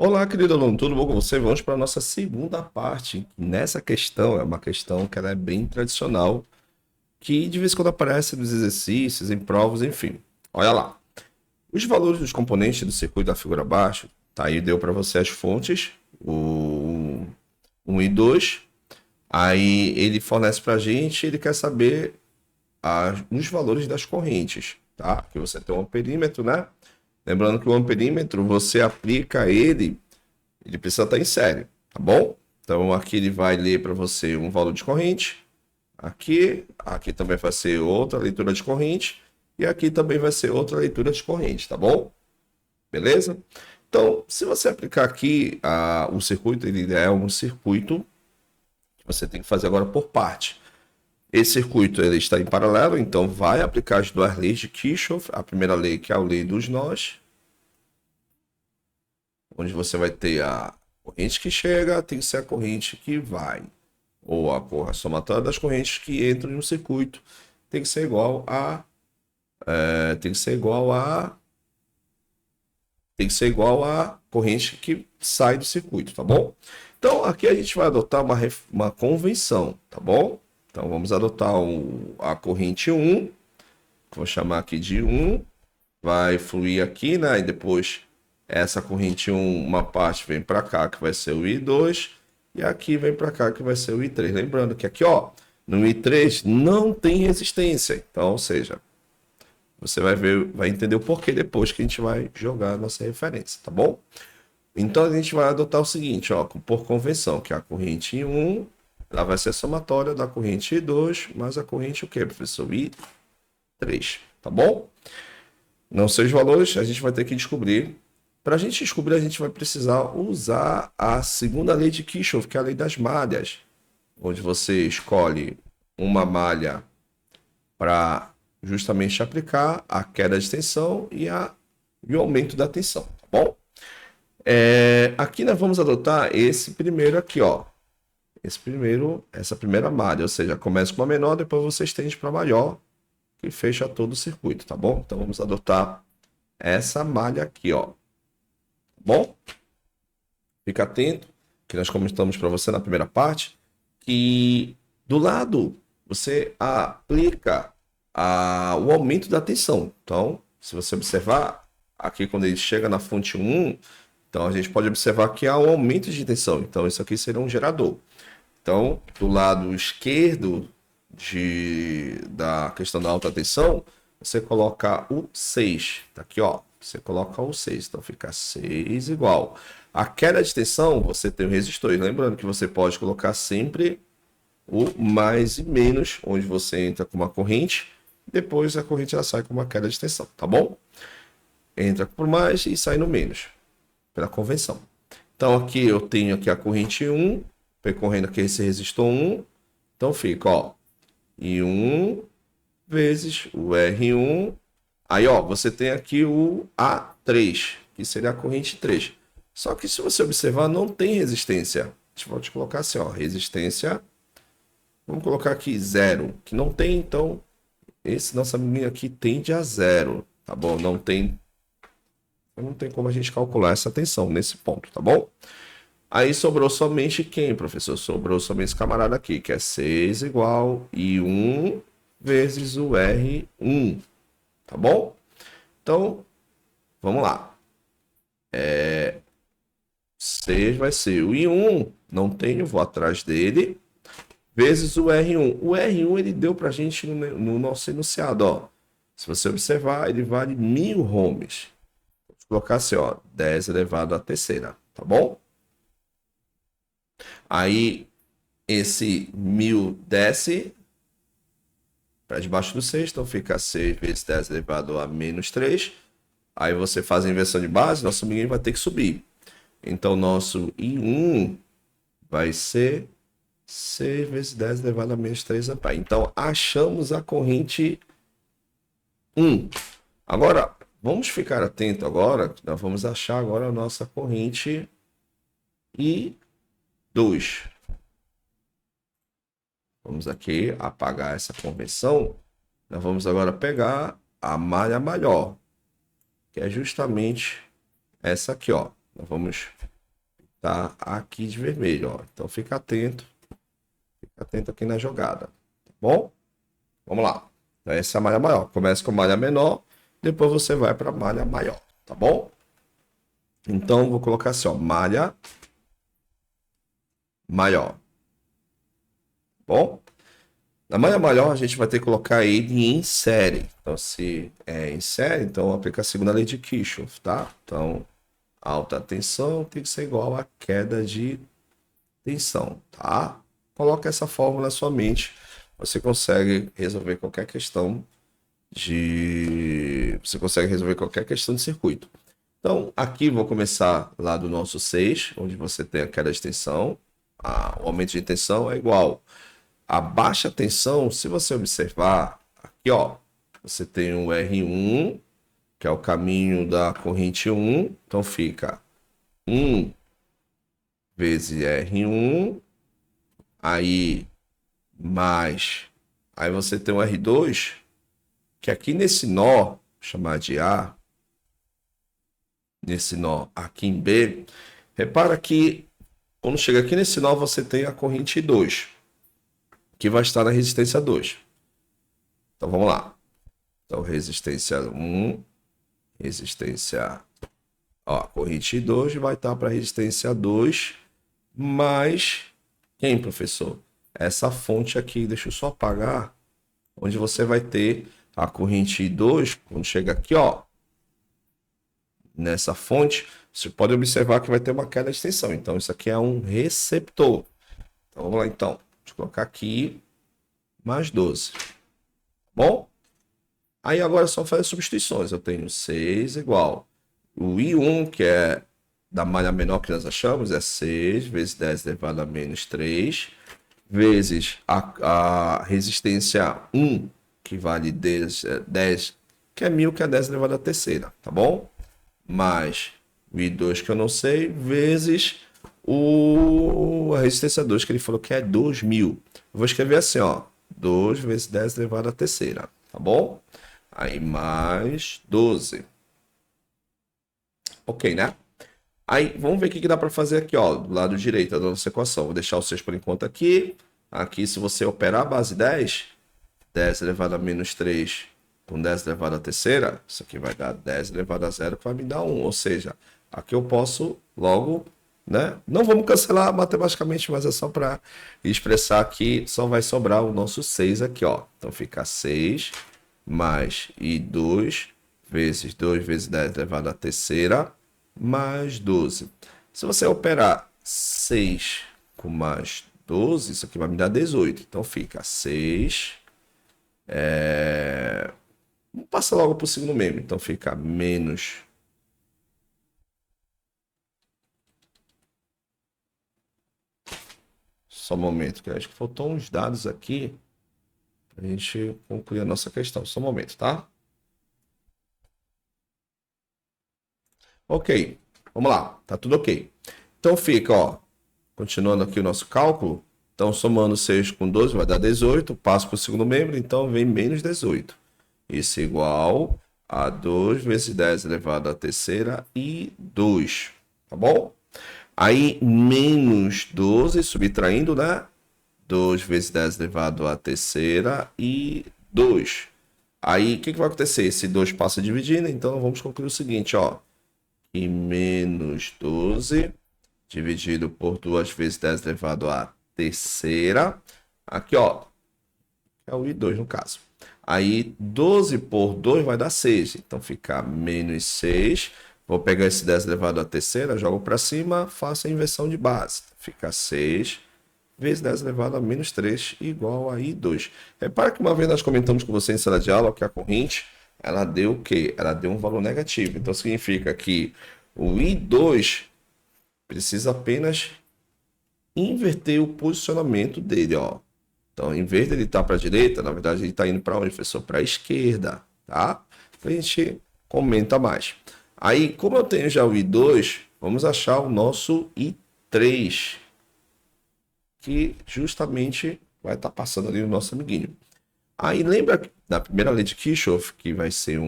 Olá, querido aluno, tudo bom com você? Vamos para a nossa segunda parte. Nessa questão, é uma questão que ela é bem tradicional, que de vez em quando aparece nos exercícios, em provas, enfim. Olha lá. Os valores dos componentes do circuito da figura abaixo, tá aí, deu para você as fontes, o um e 2. Aí ele fornece para a gente, ele quer saber os valores das correntes, tá? Que você tem um amperímetro, né? Lembrando que o amperímetro, você aplica ele precisa estar em série, tá bom? Então aqui ele vai ler para você um valor de corrente. Aqui também vai ser outra leitura de corrente. E aqui também vai ser outra leitura de corrente, tá bom? Beleza? Então, se você aplicar aqui o circuito, ele é um circuito que você tem que fazer agora por parte. Esse circuito ele está em paralelo, então vai aplicar as duas leis de Kirchhoff. A primeira lei, que é a lei dos nós, onde você vai ter a corrente que chega, tem que ser a corrente que vai. Ou a somatória das correntes que entram no circuito tem que ser igual a. Tem que ser igual a. Tem que ser igual a corrente que sai do circuito, tá bom? Então aqui a gente vai adotar uma convenção, tá bom? Então vamos adotar a corrente 1, vou chamar aqui de 1, vai fluir aqui, né? E depois essa corrente 1, uma parte vem para cá, que vai ser o I2, e aqui vem para cá, que vai ser o I3. Lembrando que aqui, ó, no I3 não tem resistência. Então, ou seja, você vai ver, vai entender o porquê depois que a gente vai jogar a nossa referência, tá bom? Então a gente vai adotar o seguinte, ó, por convenção, que a corrente 1, ela vai ser a somatória da corrente I2 mais a corrente o quê, professor? I3, tá bom? Não sei os valores, a gente vai ter que descobrir. Para a gente descobrir, a gente vai precisar usar a segunda lei de Kirchhoff, que é a lei das malhas, onde você escolhe uma malha para justamente aplicar a queda de tensão e o aumento da tensão, tá bom? Aqui nós vamos adotar esse primeiro aqui, ó. Essa primeira malha, ou seja, começa com uma menor, depois você estende para maior, que fecha todo o circuito, tá bom? Então vamos adotar essa malha aqui, ó. Bom, fica atento, que nós comentamos para você na primeira parte, que do lado você aplica o aumento da tensão. Então, se você observar, aqui quando ele chega na fonte 1, então a gente pode observar que há um aumento de tensão. Então, isso aqui seria um gerador. Então, do lado esquerdo da questão da alta tensão, você coloca o 6. Tá aqui, ó. Você coloca o 6. Então fica 6 igual. A queda de tensão, você tem o resistor. E lembrando que você pode colocar sempre o mais e menos, onde você entra com uma corrente, depois a corrente ela sai com uma queda de tensão, tá bom? Entra por mais e sai no menos, pela convenção. Então aqui eu tenho aqui a corrente 1, percorrendo aqui esse resistor 1. Então fica, ó, I1 vezes o R1. Aí, ó, você tem aqui o A3, que seria a corrente 3. Só que se você observar, não tem resistência. Deixa eu te colocar assim, ó, resistência. Vamos colocar aqui 0, que não tem, então, esse nosso amiguinho aqui tende a 0, tá bom? Não tem como a gente calcular essa tensão nesse ponto, tá bom? Aí sobrou somente quem, professor? Sobrou somente esse camarada aqui, que é 6 igual I1 vezes o R1, tá bom? Então, vamos lá. 6 vai ser o I1, não tem, eu vou atrás dele, vezes o R1. O R1 ele deu para a gente no nosso enunciado, ó. Se você observar, ele vale 1000 ohms. Vou colocar assim, ó, 10 elevado à terceira, tá bom? Aí, esse 1000 desce para debaixo do 6, então fica 6 vezes 10 elevado a menos 3. Aí você faz a inversão de base, nosso amiguinho vai ter que subir. Então, nosso I1 vai ser 6 vezes 10 elevado a menos 3 amperes. Então, achamos a corrente 1. Agora, vamos ficar atento agora, nós vamos achar agora a nossa corrente I2. Vamos aqui apagar essa convenção. Nós vamos agora pegar a malha maior, que é justamente essa aqui, ó. Nós vamos tá aqui de vermelho, ó. Então fica atento aqui na jogada, tá bom? Vamos lá. Então, essa é a malha maior. Começa com malha menor, depois você vai para malha maior, tá bom? Então vou colocar assim, ó, malha maior. Bom? Na malha maior a gente vai ter que colocar ele em série. Então se é em série, então aplica a segunda lei de Kirchhoff, tá? Então alta tensão tem que ser igual a queda de tensão, tá? Coloca essa fórmula na sua mente, você consegue resolver qualquer questão de circuito. Então, aqui vou começar lá do nosso 6, onde você tem a queda de tensão. O aumento de tensão é igual a baixa tensão. Se você observar, aqui ó, você tem o R1, que é o caminho da corrente 1. Então fica 1 vezes R1, aí mais... Aí você tem o R2, que aqui nesse nó, vou chamar de A, nesse nó aqui em B, repara que quando chega aqui nesse nó você tem a corrente 2, que vai estar na resistência 2. Então vamos lá. Então resistência 1, resistência, ó, corrente 2 vai estar para resistência 2, mais quem, professor? Essa fonte aqui, deixa eu só apagar, onde você vai ter a corrente 2, quando chega aqui, ó, nessa fonte, você pode observar que vai ter uma queda de tensão. Então, isso aqui é um receptor. Então, vamos lá, então. Deixa eu colocar aqui mais 12. Bom? Aí, agora é só fazer substituições. Eu tenho 6 igual. O I1, que é da malha menor que nós achamos, é 6 vezes 10 elevado a menos 3, vezes a resistência 1, que vale 10, que é 1000, que é 10 elevado à terceira, tá bom? Mais o I2, que eu não sei, vezes a resistência 2, que ele falou que é 2000. Eu vou escrever assim, ó, 2 vezes 10 elevado à terceira, tá bom? Aí mais 12. Ok, né? Aí, vamos ver o que dá para fazer aqui, ó, do lado direito da nossa equação. Vou deixar o 6 por enquanto aqui. Aqui, se você operar a base 10, 10 elevado a menos 3 com 10 elevado à terceira, isso aqui vai dar 10 elevado a zero, que vai me dar 1. Ou seja, aqui eu posso logo, né? Não vamos cancelar matematicamente, mas é só para expressar que só vai sobrar o nosso 6 aqui, ó. Então fica 6 mais I2 vezes 2 vezes 10 elevado à terceira, mais 12. Se você operar 6 com mais 12, isso aqui vai me dar 18. Então fica 6. Vamos passar logo para o segundo membro. Então fica menos. Só um momento, que eu acho que faltou uns dados aqui para a gente concluir a nossa questão. Só um momento, tá? Ok, vamos lá. Tá tudo ok. Então fica, ó, continuando aqui o nosso cálculo. Então, somando 6 com 12 vai dar 18. Passo para o segundo membro, então vem menos 18. Isso é igual a 2 vezes 10 elevado à terceira e 2. Tá bom? Aí, menos 12, subtraindo, né? 2 vezes 10 elevado à terceira e 2. Aí, o que vai acontecer? Esse 2 passa dividindo, então vamos concluir o seguinte, ó. E menos 12 dividido por 2 vezes 10 elevado à terceira. Aqui, ó, é o I2 no caso. Aí 12 por 2 vai dar 6. Então fica menos 6. Vou pegar esse 10 elevado à terceira, jogo para cima, faço a inversão de base. Fica 6 vezes 10 elevado a menos 3 igual a I2. Repara que uma vez nós comentamos com você em sala de aula que a corrente, ela deu o quê? Ela deu um valor negativo. Então significa que o I2 precisa apenas inverter o posicionamento dele, ó. Então, em vez de ele estar para a direita, na verdade ele está indo para onde, professor? Para a esquerda, tá? A gente comenta mais. Aí, como eu tenho já o I2, vamos achar o nosso I3, que justamente vai estar passando ali no nosso amiguinho. Aí, lembra da primeira lei de Kirchhoff, que vai ser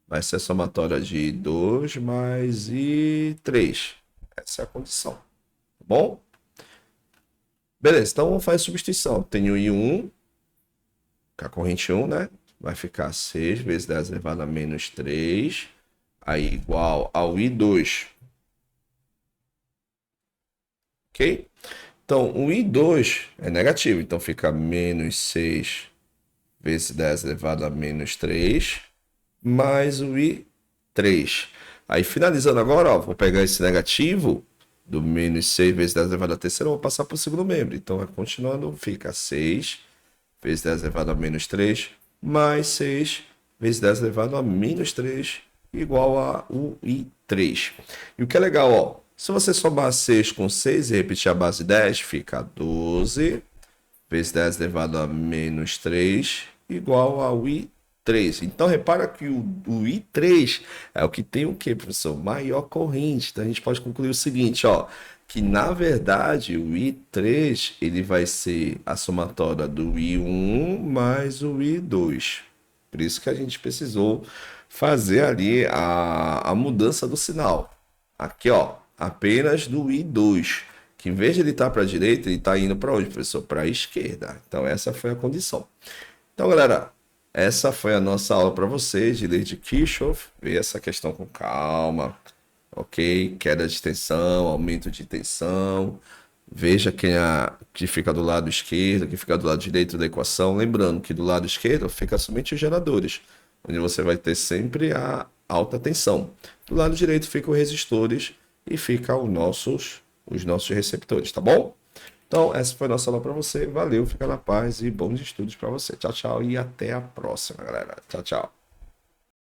vai ser a somatória de I2 mais I3. Essa é a condição. Tá bom? Beleza, então vamos fazer substituição. Tenho I1, com a corrente 1, né? Vai ficar 6 vezes 10 elevado a menos 3, aí igual ao I2. Ok? Então, o I2 é negativo, então fica menos 6 vezes 10 elevado a menos 3, mais o I3. Aí, finalizando agora, ó, vou pegar esse negativo do menos 6 vezes 10 elevado a terceira, vou passar para o segundo membro. Então, continuando, fica 6 vezes 10 elevado a menos 3, mais 6 vezes 10 elevado a menos 3, igual a o I3. E o que é legal, ó, se você somar 6 com 6 e repetir a base 10, fica 12 vezes 10 elevado a menos 3, igual ao I3. Então, repara que o I3 é o que tem o quê, professor? Maior corrente. Então, a gente pode concluir o seguinte, ó, que na verdade o I3 ele vai ser a somatória do I1 mais o I2. Por isso que a gente precisou fazer ali a mudança do sinal. Aqui, ó, apenas do I2, que em vez de ele estar para a direita, ele está indo para onde, professor? Para a esquerda. Então, essa foi a condição. Então, galera, essa foi a nossa aula para vocês de lei de Kirchhoff. Ver essa questão com calma, ok? Queda de tensão, aumento de tensão. Veja que fica do lado esquerdo, que fica do lado direito da equação. Lembrando que do lado esquerdo fica somente os geradores, onde você vai ter sempre a alta tensão. Do lado direito ficam os resistores e fica os nossos receptores, tá bom? Então, essa foi a nossa aula para você. Valeu, fica na paz e bons estudos para você. Tchau, tchau e até a próxima, galera. Tchau, tchau.